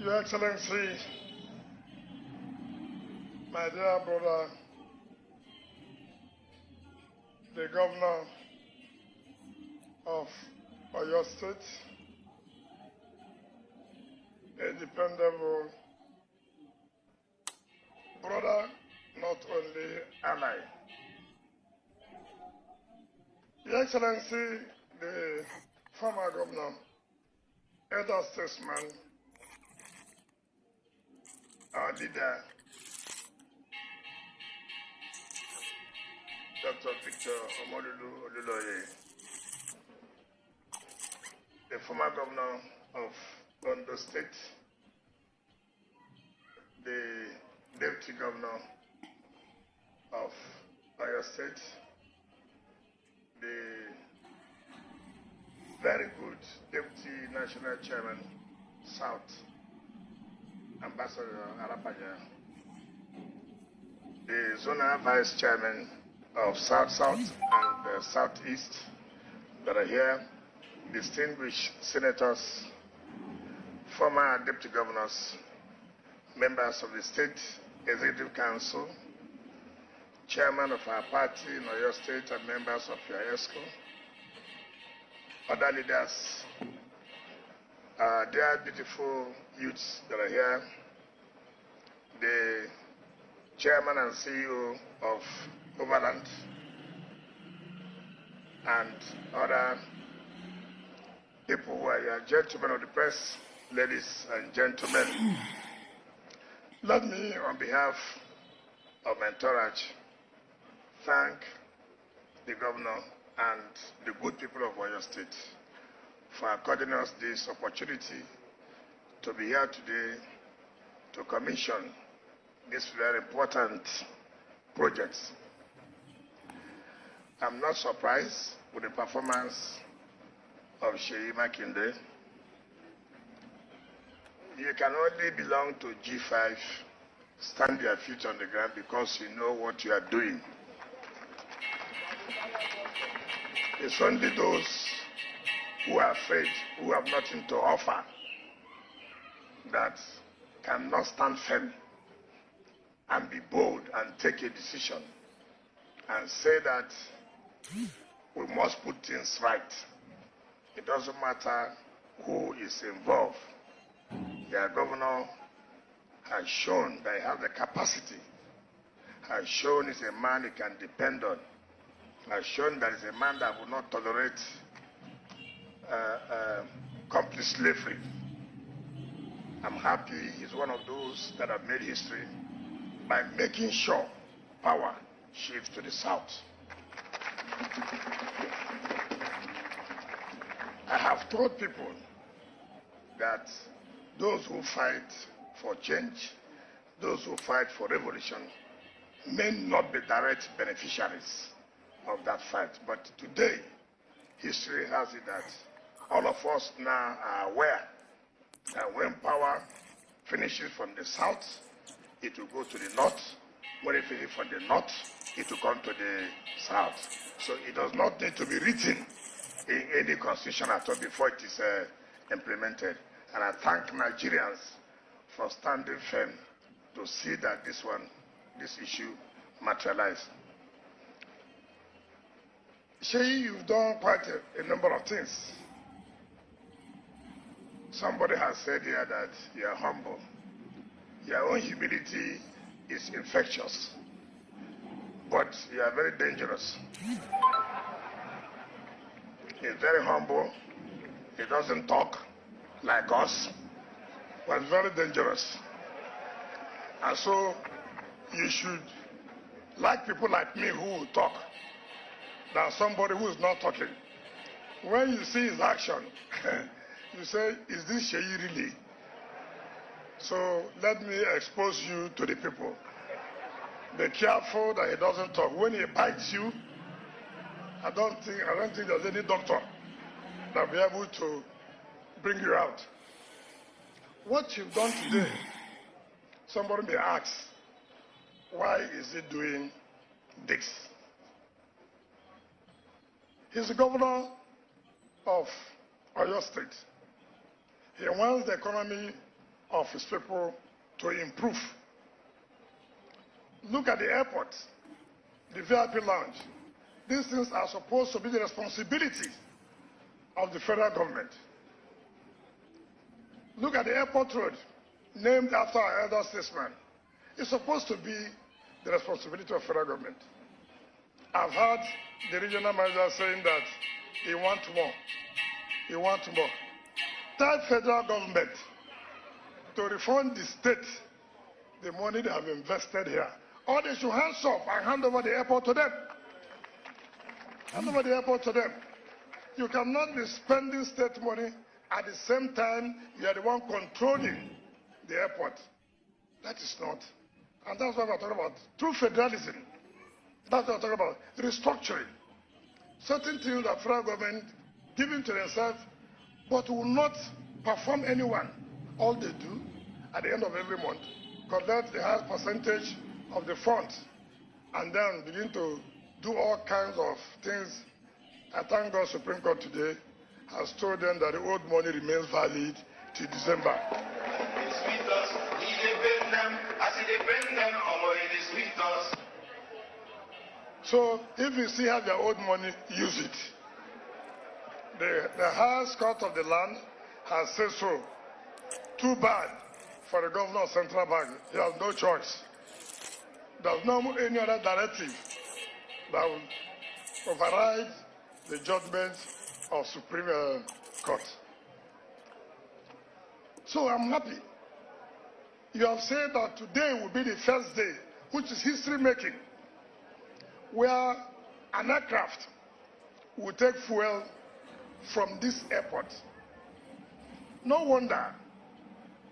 Your Excellency, my dear brother, the Governor of Oyo State, a dependable brother, not only ally. Your Excellency, the former governor, elder statesman, our leader, Dr. Victor Omodolu, the former governor of Ondo State, the deputy governor of Oyo State, the very good deputy national chairman, South, Ambassador Arapanya, the zonal vice chairman of South-South and Southeast that are here, distinguished senators, former deputy governors, members of the State Executive Council, chairman of our party in Oyo State and members of your ESCO, other leaders, dear beautiful youths that are here, the chairman and CEO of Overland, and other people who are here, gentlemen of the press, ladies and gentlemen. Let me, on behalf of my entourage, thank the governor and the good people of Oyo State for according us this opportunity to be here today to commission this very important project. I'm not surprised with the performance of Seyi Makinde. You can only belong to G5, stand your feet on the ground because you know what you are doing. It's only those who are afraid, who have nothing to offer, that cannot stand firm and be bold and take a decision and say that we must put things right. It doesn't matter who is involved. Their governor has shown that he has the capacity, has shown he's a man he can depend on, has shown that he's a man that will not tolerate complete slavery. I'm happy he's one of those that have made history by making sure power shifts to the south. I have told people that those who fight for change, those who fight for revolution, may not be direct beneficiaries of that fight. But today, history has it that all of us now are aware that when power finishes from the south, it will go to the north. When it finishes from the north, it will come to the south. So it does not need to be written in any constitution at all before it is implemented. And I thank Nigerians for standing firm to see that this issue materialized. Seyi, you've done quite a number of things. Somebody has said here that you are humble. Your own humility is infectious, but you are very dangerous. He's very humble. He doesn't talk like us, but very dangerous. And so you should like people like me who will talk than somebody who is not talking. When you see his action, you say, is this Seyi really? So let me expose you to the people. Be careful that he doesn't talk. When he bites you, I don't think there's any doctor that will be able to bring you out. What you've done today, somebody may ask, why is he doing this? He's the governor of Oyo State. He wants the economy of his people to improve. Look at the airport, the VIP lounge. These things are supposed to be the responsibility of the federal government. Look at the airport road, named after our elder statesman. It's supposed to be the responsibility of federal government. I've heard the regional manager saying that he wants more. He wants more. Tell federal government to refund the state the money they have invested here. Or they should hands up and hand over the airport to them. Hand over the airport to them. You cannot be spending state money at the same time you are the one controlling the airport. That is not. And that's what we're talking about. True federalism. That's what we're talking about. Restructuring. Certain things that federal government giving to themselves, but will not perform anyone. All they do at the end of every month, collect the highest percentage of the funds, and then begin to do all kinds of things. I thank God Supreme Court today has told them that the old money remains valid till December. So if you still have your old money, use it. The highest court of the land has said so. Too bad for the governor of Central Bank. He has no choice. There's no any other directive that will override the judgment of Supreme Court. So I'm happy. You have said that today will be the first day, which is history making, where an aircraft will take fuel from this airport. No wonder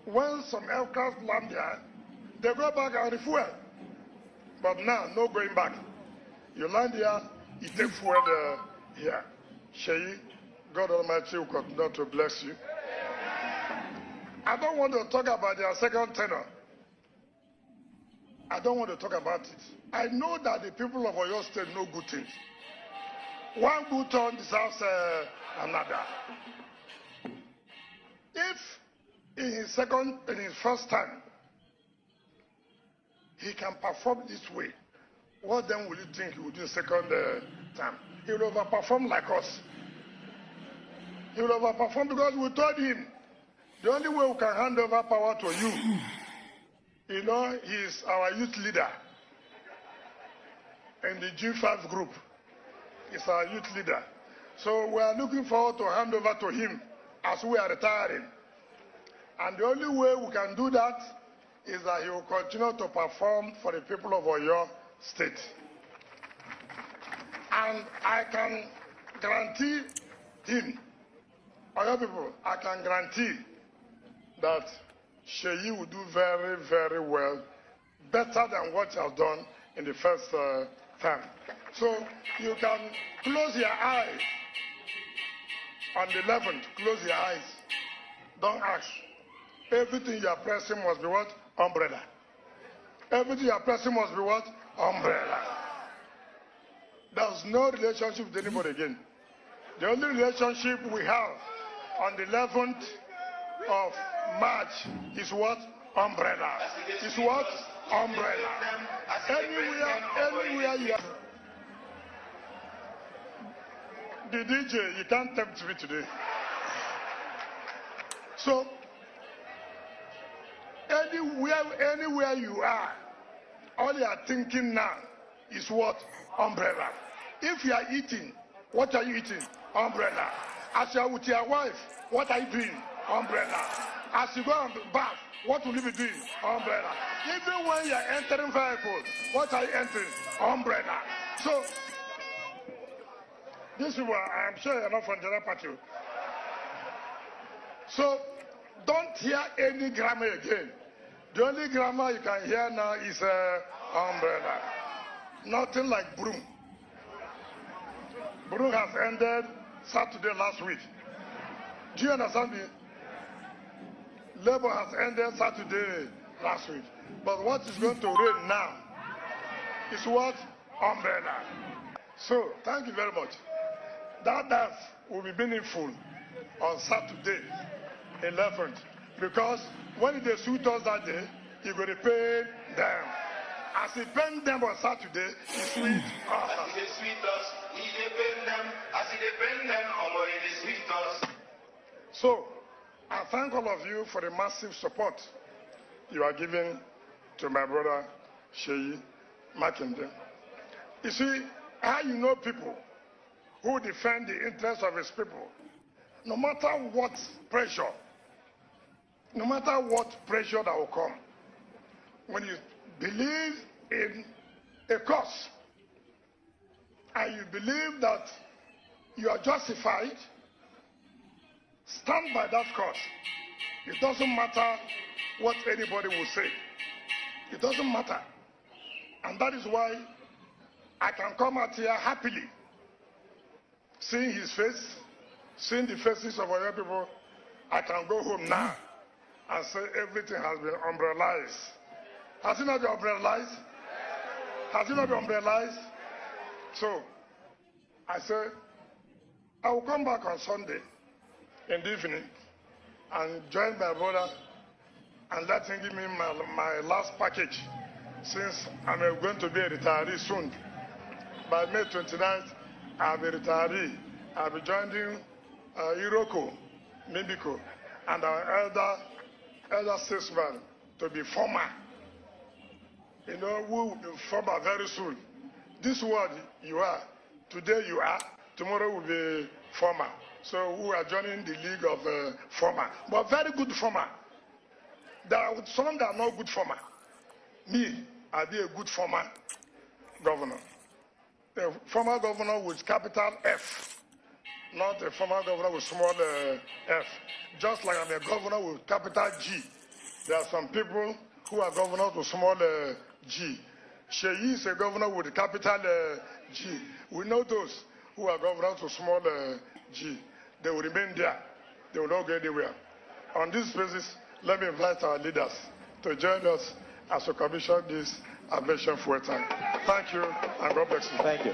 when some aircraft land there, they go back and refuel. But now, no going back. You land here, you take fuel here. Sheyi, God Almighty will continue to bless you. I don't want to talk about their second tenor. I don't want to talk about it. I know that the people of Oyo State know good things. One good turn deserves another. If in his first time, he can perform this way, what then will you think he will do second time? He will overperform like us. He will overperform because we told him the only way we can hand over power to you, you know, he is our youth leader in the G5 group. He's our youth leader. So we are looking forward to hand over to him as we are retiring. And the only way we can do that is that he will continue to perform for the people of Oyo State. And I can guarantee him, Oyo people, I can guarantee that Sheyi will do very, very well, better than what he has done in the first time. So you can close your eyes on the 11th, close your eyes. Don't ask. Everything you are pressing must be what? Umbrella. Everything you are pressing must be what? Umbrella. There's no relationship with anybody again. The only relationship we have on the 11th of March is what? Umbrella. Is what? Umbrella. Anywhere you are. The DJ, you can't tempt me today. So, anywhere you are, all you are thinking now is what? Umbrella. If you are eating, what are you eating? Umbrella. As you are with your wife, what are you doing? Umbrella. As you go and bath, what will you be doing? Umbrella. Even when you are entering vehicles, what are you entering? Umbrella. So, this is what I am sure you're not from General Party. So, don't hear any grammar again. The only grammar you can hear now is umbrella. Nothing like broom. Broom has ended Saturday last week. Do you understand me? Labor has ended Saturday last week. But what is going to rain now is what? Umbrella. So, thank you very much. That will be meaningful on Saturday, 11th, because When they suit us that day, he go to pay them. As he paid them on Saturday, he sweet us. As he sweet us, he pay them. As he pay them, he sweet us. So, I thank all of you for the massive support you are giving to my brother Sheyi Makinde. You see, how you know people who defend the interests of his people, no matter what pressure that will come, when you believe in a cause and you believe that you are justified, stand by that cause. It doesn't matter what anybody will say. It doesn't matter. And that is why I can come out here happily, seeing his face, seeing the faces of other people. I can go home now and say everything has been umbrellized. Has it not been umbrellized? Has it not been umbrellized? So, I say, I will come back on Sunday in the evening and join my brother and let him give me my last package, since I'm going to be a retiree soon. By May 29th, I'll be a retiree. I'll be joining Iroko, Mibiko, and our elder statesman to be former. You know, we will be former very soon. This world you are, today you are, tomorrow will be former. So we are joining the league of former, but very good former. There are some that are not good former. Me, I be a good former governor. A former governor with capital F, not a former governor with small f. Just like I'm a governor with capital G. There are some people who are governors with small g. Sheyi is a governor with a capital G. We know those who are governors with small g. They will remain there. They will not go anywhere. On this basis, let me invite our leaders to join us as we commission this aviation fuel tank. Thank you, and God bless you. Thank you.